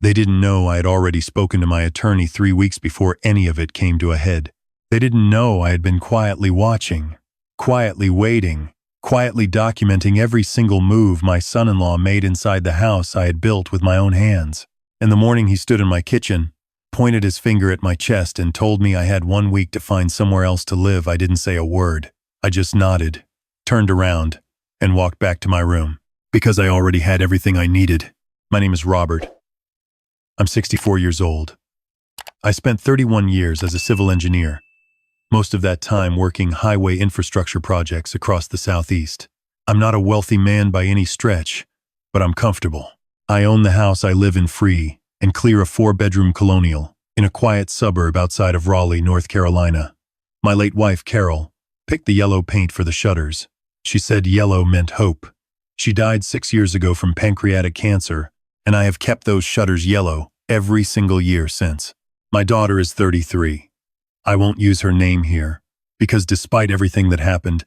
They didn't know I had already spoken to my attorney 3 weeks before any of it came to a head. They didn't know I had been quietly watching, quietly waiting, quietly documenting every single move my son-in-law made inside the house I had built with my own hands. In the morning he stood in my kitchen, pointed his finger at my chest and told me I had 1 week to find somewhere else to live. I didn't say a word. I just nodded, turned around, and walked back to my room, because I already had everything I needed. My name is Robert. I'm 64 years old. I spent 31 years as a civil engineer, most of that time working highway infrastructure projects across the Southeast. I'm not a wealthy man by any stretch, but I'm comfortable. I own the house I live in free and clear, a 4-bedroom colonial in a quiet suburb outside of Raleigh, North Carolina. My late wife, Carol, picked the yellow paint for the shutters. She said yellow meant hope. She died 6 years ago from pancreatic cancer, and I have kept those shutters yellow every single year since. My daughter is 33. I won't use her name here, because despite everything that happened,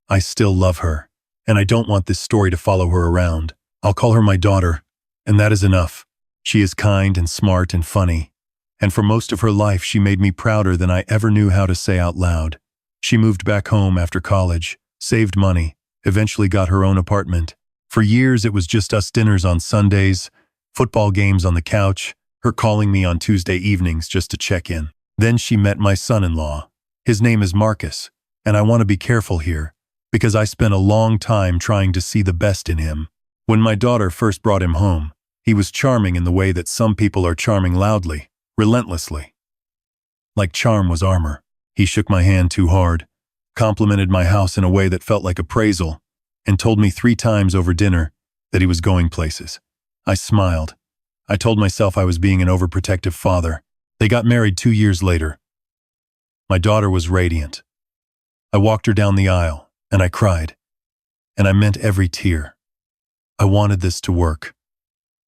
I still love her, and I don't want this story to follow her around. I'll call her my daughter, and that is enough. She is kind and smart and funny, and for most of her life she made me prouder than I ever knew how to say out loud. She moved back home after college, saved money, eventually got her own apartment. For years it was just us, dinners on Sundays, football games on the couch, her calling me on Tuesday evenings just to check in. Then she met my son-in-law. His name is Marcus, and I want to be careful here, because I spent a long time trying to see the best in him. When my daughter first brought him home, he was charming in the way that some people are charming, loudly, relentlessly. Like charm was armor. He shook my hand too hard, complimented my house in a way that felt like appraisal, and told me 3 times over dinner that he was going places. I smiled. I told myself I was being an overprotective father. They got married 2 years later. My daughter was radiant. I walked her down the aisle, and I cried. And I meant every tear. I wanted this to work.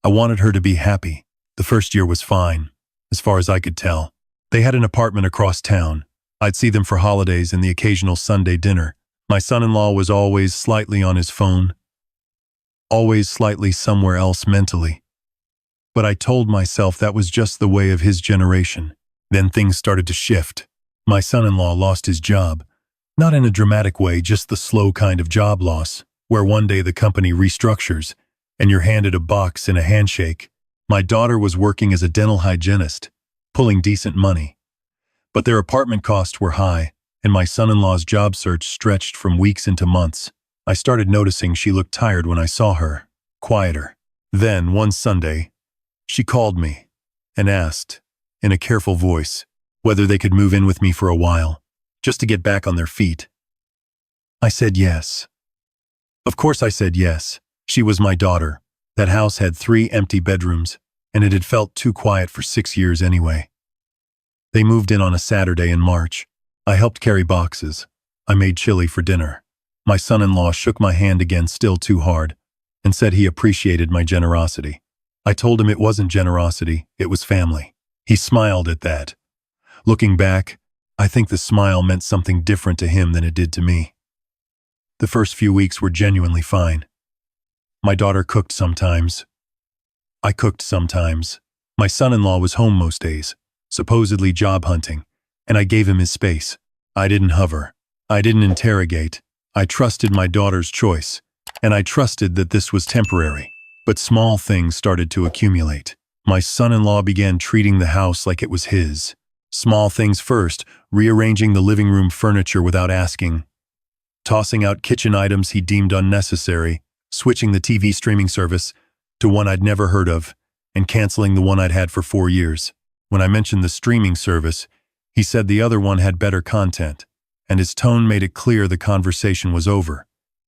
I wanted her to be happy. The first year was fine, as far as I could tell. They had an apartment across town. I'd see them for holidays and the occasional Sunday dinner. My son-in-law was always slightly on his phone, always slightly somewhere else mentally. But I told myself that was just the way of his generation. Then things started to shift. My son-in-law lost his job. Not in a dramatic way, just the slow kind of job loss, where one day the company restructures and you're handed a box and a handshake. My daughter was working as a dental hygienist, pulling decent money. But their apartment costs were high, and my son-in-law's job search stretched from weeks into months. I started noticing she looked tired when I saw her, quieter. Then, one Sunday, she called me and asked, in a careful voice, whether they could move in with me for a while, just to get back on their feet. I said yes. Of course I said yes. She was my daughter. That house had 3 empty bedrooms, and it had felt too quiet for 6 years anyway. They moved in on a Saturday in March. I helped carry boxes. I made chili for dinner. My son-in-law shook my hand again, still too hard, and said he appreciated my generosity. I told him it wasn't generosity, it was family. He smiled at that. Looking back, I think the smile meant something different to him than it did to me. The first few weeks were genuinely fine. My daughter cooked sometimes. I cooked sometimes. My son-in-law was home most days, supposedly job hunting, and I gave him his space. I didn't hover. I didn't interrogate. I trusted my daughter's choice, and I trusted that this was temporary. But small things started to accumulate. My son-in-law began treating the house like it was his. Small things first, rearranging the living room furniture without asking, tossing out kitchen items he deemed unnecessary, switching the TV streaming service to one I'd never heard of, and canceling the one I'd had for 4 years. When I mentioned the streaming service, he said the other one had better content, and his tone made it clear the conversation was over.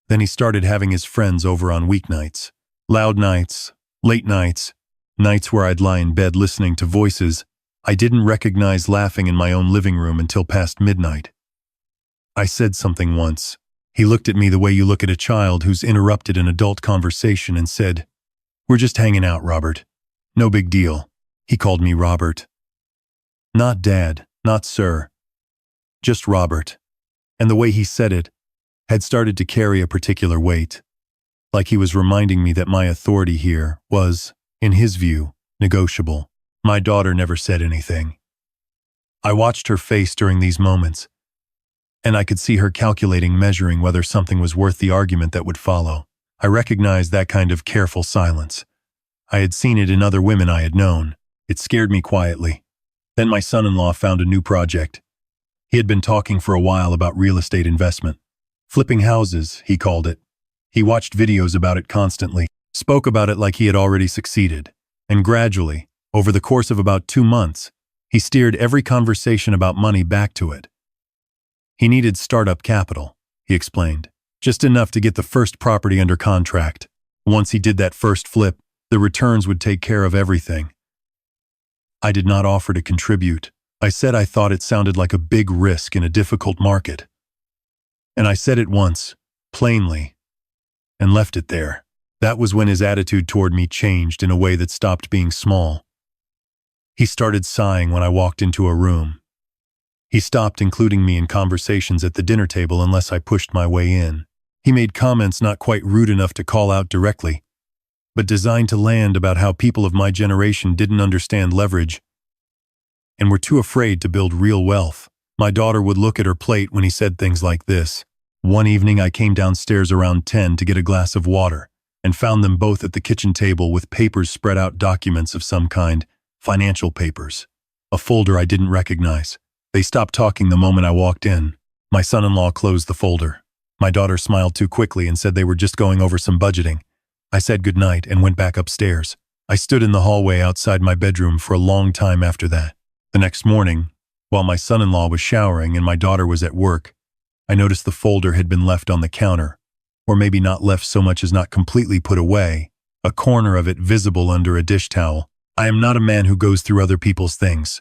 Then he started having his friends over on weeknights. Loud nights, late nights, nights where I'd lie in bed listening to voices I didn't recognize laughing in my own living room until past midnight. I said something once. He looked at me the way you look at a child who's interrupted an adult conversation and said, "We're just hanging out, Robert. No big deal." He called me Robert. Not Dad, not Sir. Just Robert. And the way he said it had started to carry a particular weight. Like he was reminding me that my authority here was, in his view, negotiable. My daughter never said anything. I watched her face during these moments, and I could see her calculating, measuring whether something was worth the argument that would follow. I recognized that kind of careful silence. I had seen it in other women I had known. It scared me quietly. Then my son-in-law found a new project. He had been talking for a while about real estate investment. Flipping houses, he called it. He watched videos about it constantly, spoke about it like he had already succeeded. And gradually, over the course of about 2 months, he steered every conversation about money back to it. He needed startup capital, he explained, just enough to get the first property under contract. Once he did that first flip, the returns would take care of everything. I did not offer to contribute. I said I thought it sounded like a big risk in a difficult market. And I said it once, plainly, and left it there. That was when his attitude toward me changed in a way that stopped being small. He started sighing when I walked into a room. He stopped including me in conversations at the dinner table unless I pushed my way in. He made comments not quite rude enough to call out directly, but designed to land about how people of my generation didn't understand leverage and were too afraid to build real wealth. My daughter would look at her plate when he said things like this. One evening I came downstairs around 10 to get a glass of water and found them both at the kitchen table with papers spread out, documents of some kind, financial papers. A folder I didn't recognize. They stopped talking the moment I walked in. My son-in-law closed the folder. My daughter smiled too quickly and said they were just going over some budgeting. I said goodnight and went back upstairs. I stood in the hallway outside my bedroom for a long time after that. The next morning, while my son-in-law was showering and my daughter was at work, I noticed the folder had been left on the counter, or maybe not left so much as not completely put away, a corner of it visible under a dish towel. I am not a man who goes through other people's things.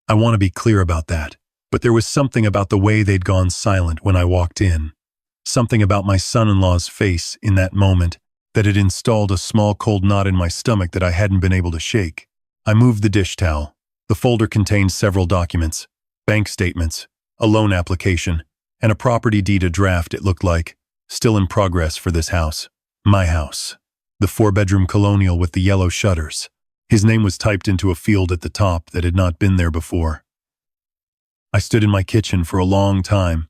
I want to be clear about that, but there was something about the way they'd gone silent when I walked in. Something about my son-in-law's face in that moment that had installed a small cold knot in my stomach that I hadn't been able to shake. I moved the dish towel. The folder contained several documents, bank statements, a loan application, and a property deed, a draft it looked like, still in progress for this house. My house. The 4-bedroom colonial with the yellow shutters. His name was typed into a field at the top that had not been there before. I stood in my kitchen for a long time.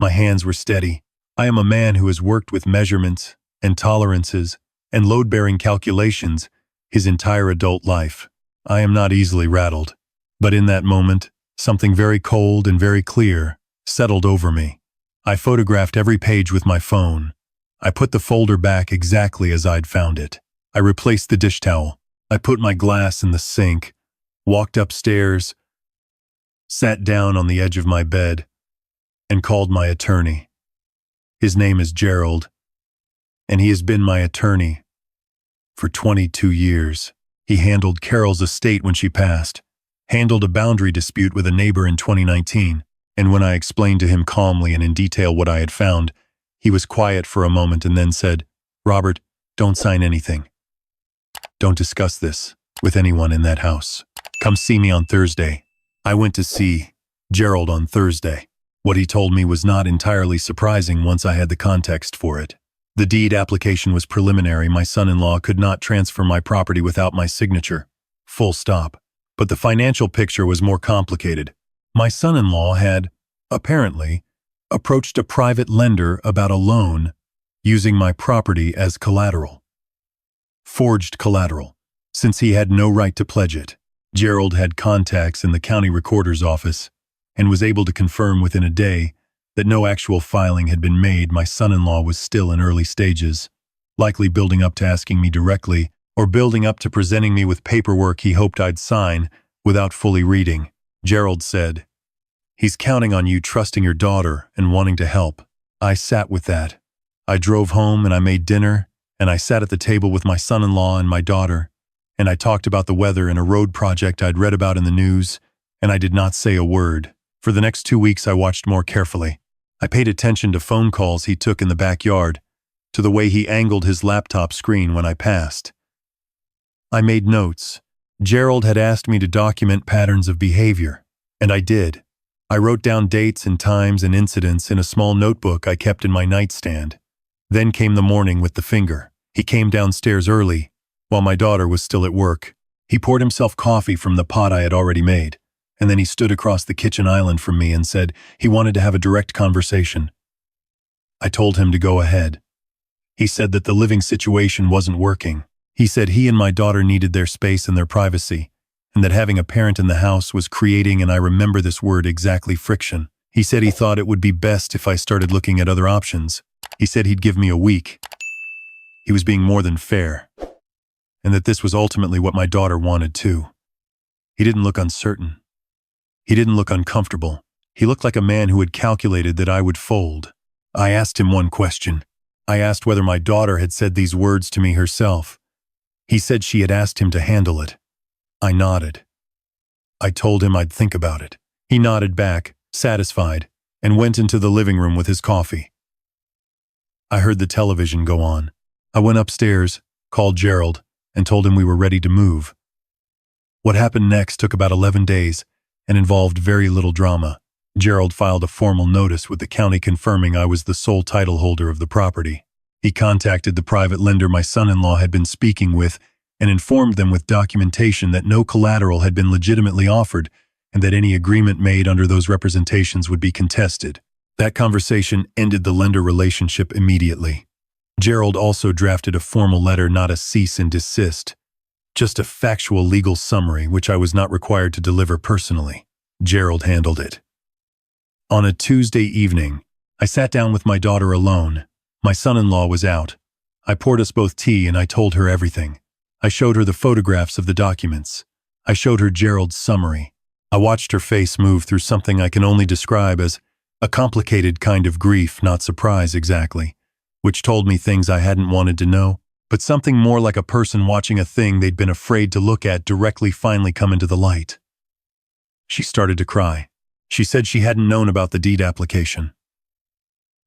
My hands were steady. I am a man who has worked with measurements and tolerances and load-bearing calculations his entire adult life. I am not easily rattled. But in that moment, something very cold and very clear settled over me. I photographed every page with my phone. I put the folder back exactly as I'd found it. I replaced the dish towel. I put my glass in the sink, walked upstairs, sat down on the edge of my bed, and called my attorney. His name is Gerald, and he has been my attorney for 22 years. He handled Carol's estate when she passed, handled a boundary dispute with a neighbor in 2019, and when I explained to him calmly and in detail what I had found, he was quiet for a moment and then said, "Robert, don't sign anything. Don't discuss this with anyone in that house. Come see me on Thursday." I went to see Gerald on Thursday. What he told me was not entirely surprising once I had the context for it. The deed application was preliminary. My son-in-law could not transfer my property without my signature. Full stop. But the financial picture was more complicated. My son-in-law had, apparently, approached a private lender about a loan using my property as collateral. Forged collateral, since he had no right to pledge it. Gerald had contacts in the county recorder's office and was able to confirm within a day that no actual filing had been made. My son-in-law was still in early stages, likely building up to asking me directly or building up to presenting me with paperwork he hoped I'd sign without fully reading. Gerald said, "He's counting on you trusting your daughter and wanting to help." I sat with that. I drove home and I made dinner, and I sat at the table with my son-in-law and my daughter, and I talked about the weather and a road project I'd read about in the news, and I did not say a word. For the next 2 weeks I watched more carefully. I paid attention to phone calls he took in the backyard, to the way he angled his laptop screen when I passed. I made notes. Gerald had asked me to document patterns of behavior, and I did. I wrote down dates and times and incidents in a small notebook I kept in my nightstand. Then came the morning with the finger. He came downstairs early, while my daughter was still at work. He poured himself coffee from the pot I had already made, and then he stood across the kitchen island from me and said he wanted to have a direct conversation. I told him to go ahead. He said that the living situation wasn't working. He said he and my daughter needed their space and their privacy, and that having a parent in the house was creating, and I remember this word exactly, friction. He said he thought it would be best if I started looking at other options. He said he'd give me a week. He was being more than fair, and that this was ultimately what my daughter wanted too. He didn't look uncertain. He didn't look uncomfortable. He looked like a man who had calculated that I would fold. I asked him one question. I asked whether my daughter had said these words to me herself. He said she had asked him to handle it. I nodded. I told him I'd think about it. He nodded back, satisfied, and went into the living room with his coffee. I heard the television go on. I went upstairs, called Gerald, and told him we were ready to move. What happened next took about 11 days and involved very little drama. Gerald filed a formal notice with the county confirming I was the sole title holder of the property. He contacted the private lender my son-in-law had been speaking with and informed them with documentation that no collateral had been legitimately offered and that any agreement made under those representations would be contested. That conversation ended the lender relationship immediately. Gerald also drafted a formal letter, not a cease and desist, just a factual legal summary which I was not required to deliver personally. Gerald handled it. On a Tuesday evening, I sat down with my daughter alone. My son-in-law was out. I poured us both tea and I told her everything. I showed her the photographs of the documents. I showed her Gerald's summary. I watched her face move through something I can only describe as a complicated kind of grief, not surprise exactly, which told me things I hadn't wanted to know, but something more like a person watching a thing they'd been afraid to look at directly finally come into the light. She started to cry. She said she hadn't known about the deed application.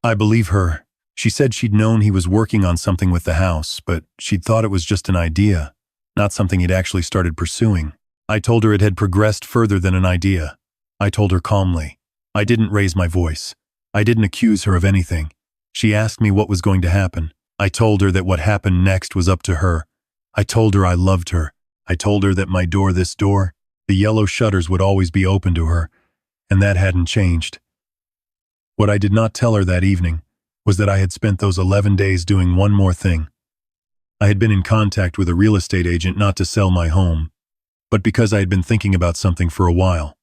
I believe her. She said she'd known he was working on something with the house, but she'd thought it was just an idea, not something he'd actually started pursuing. I told her it had progressed further than an idea. I told her calmly. I didn't raise my voice. I didn't accuse her of anything. She asked me what was going to happen. I told her that what happened next was up to her. I told her I loved her. I told her that my door, this door, the yellow shutters would always be open to her, and that hadn't changed. What I did not tell her that evening was that I had spent those 11 days doing one more thing. I had been in contact with a real estate agent not to sell my home, but because I had been thinking about something for a while.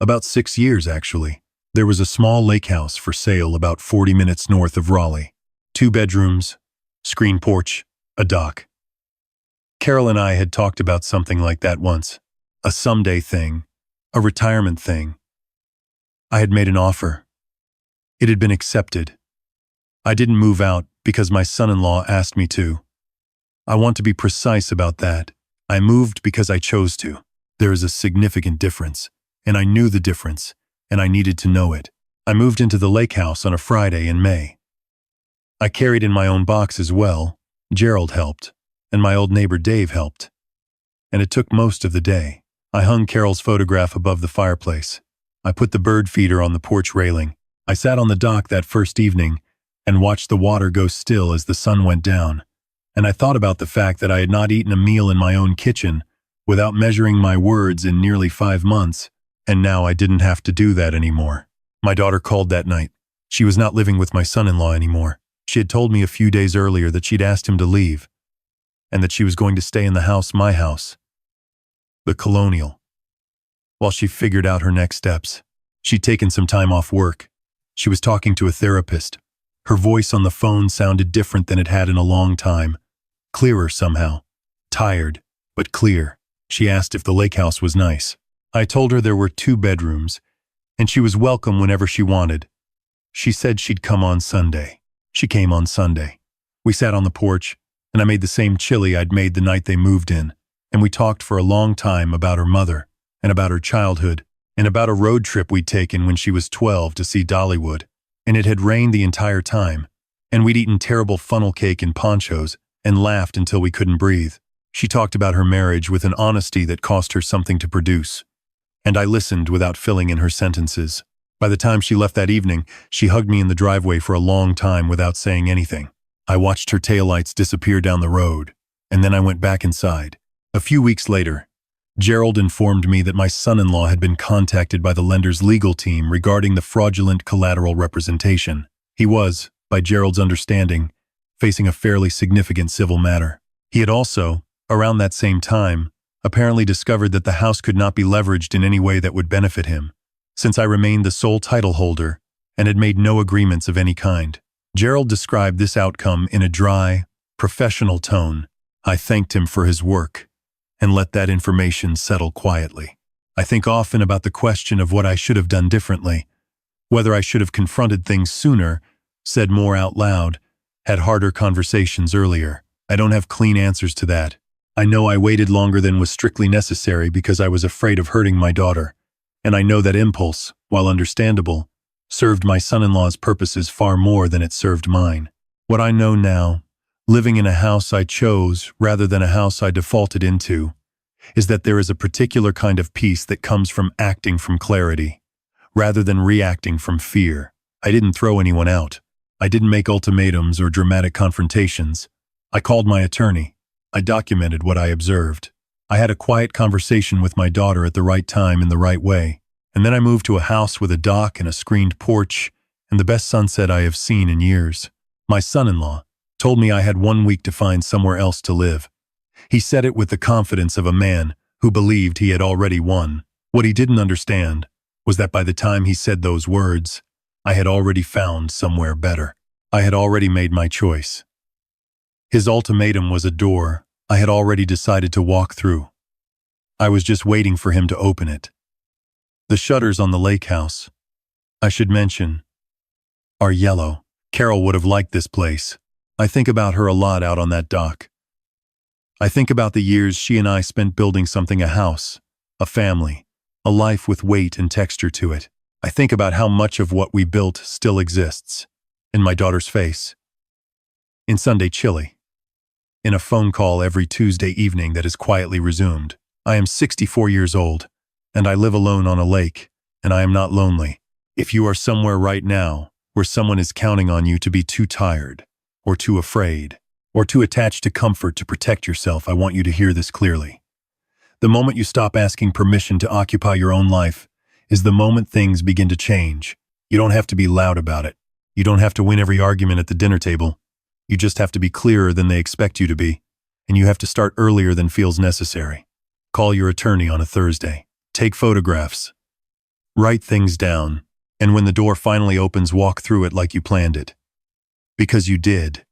About 6 years, actually. There was a small lake house for sale about 40 minutes north of Raleigh. 2 bedrooms, screen porch, a dock. Carol and I had talked about something like that once. A someday thing, a retirement thing. I had made an offer. It had been accepted. I didn't move out because my son-in-law asked me to. I want to be precise about that. I moved because I chose to. There is a significant difference, and I knew the difference, and I needed to know it. I moved into the lake house on a Friday in May. I carried in my own box as well. Gerald helped, and my old neighbor Dave helped. And it took most of the day. I hung Carol's photograph above the fireplace. I put the bird feeder on the porch railing. I sat on the dock that first evening and watched the water go still as the sun went down. And I thought about the fact that I had not eaten a meal in my own kitchen without measuring my words in nearly 5 months, and now I didn't have to do that anymore. My daughter called that night. She was not living with my son-in-law anymore. She had told me a few days earlier that she'd asked him to leave, and that she was going to stay in the house, my house, the Colonial, while she figured out her next steps. She'd taken some time off work. She was talking to a therapist. Her voice on the phone sounded different than it had in a long time. Clearer somehow. Tired, but clear. She asked if the lake house was nice. I told her there were 2 bedrooms, and she was welcome whenever she wanted. She said she'd come on Sunday. She came on Sunday. We sat on the porch, and I made the same chili I'd made the night they moved in, and we talked for a long time about her mother, and about her childhood, and about a road trip we'd taken when she was 12 to see Dollywood, and it had rained the entire time, and we'd eaten terrible funnel cake in ponchos, and laughed until we couldn't breathe. She talked about her marriage with an honesty that cost her something to produce, and I listened without filling in her sentences. By the time she left that evening, she hugged me in the driveway for a long time without saying anything. I watched her taillights disappear down the road, and then I went back inside. A few weeks later, Gerald informed me that my son-in-law had been contacted by the lender's legal team regarding the fraudulent collateral representation. He was, by Gerald's understanding, facing a fairly significant civil matter. He had also, around that same time, apparently discovered that the house could not be leveraged in any way that would benefit him, since I remained the sole title holder and had made no agreements of any kind. Gerald described this outcome in a dry, professional tone. I thanked him for his work and let that information settle quietly. I think often about the question of what I should have done differently, whether I should have confronted things sooner, said more out loud, had harder conversations earlier. I don't have clean answers to that. I know I waited longer than was strictly necessary because I was afraid of hurting my daughter, and I know that impulse, while understandable, served my son-in-law's purposes far more than it served mine. What I know now, living in a house I chose rather than a house I defaulted into, is that there is a particular kind of peace that comes from acting from clarity, rather than reacting from fear. I didn't throw anyone out. I didn't make ultimatums or dramatic confrontations. I called my attorney. I documented what I observed. I had a quiet conversation with my daughter at the right time in the right way, and then I moved to a house with a dock and a screened porch and the best sunset I have seen in years. My son-in-law told me I had 1 week to find somewhere else to live. He said it with the confidence of a man who believed he had already won. What he didn't understand was that by the time he said those words, I had already found somewhere better. I had already made my choice. His ultimatum was a door I had already decided to walk through. I was just waiting for him to open it. The shutters on the lake house, I should mention, are yellow. Carol would have liked this place. I think about her a lot out on that dock. I think about the years she and I spent building something, a house, a family, a life with weight and texture to it. I think about how much of what we built still exists. In my daughter's face. In Sunday chili. In a phone call every Tuesday evening that is quietly resumed. I am 64 years old, and I live alone on a lake, and I am not lonely. If you are somewhere right now where someone is counting on you to be too tired, or too afraid, or too attached to comfort to protect yourself, I want you to hear this clearly. The moment you stop asking permission to occupy your own life is the moment things begin to change. You don't have to be loud about it. You don't have to win every argument at the dinner table. You just have to be clearer than they expect you to be, and you have to start earlier than feels necessary. Call your attorney on a Thursday. Take photographs. Write things down, and when the door finally opens, walk through it like you planned it. Because you did.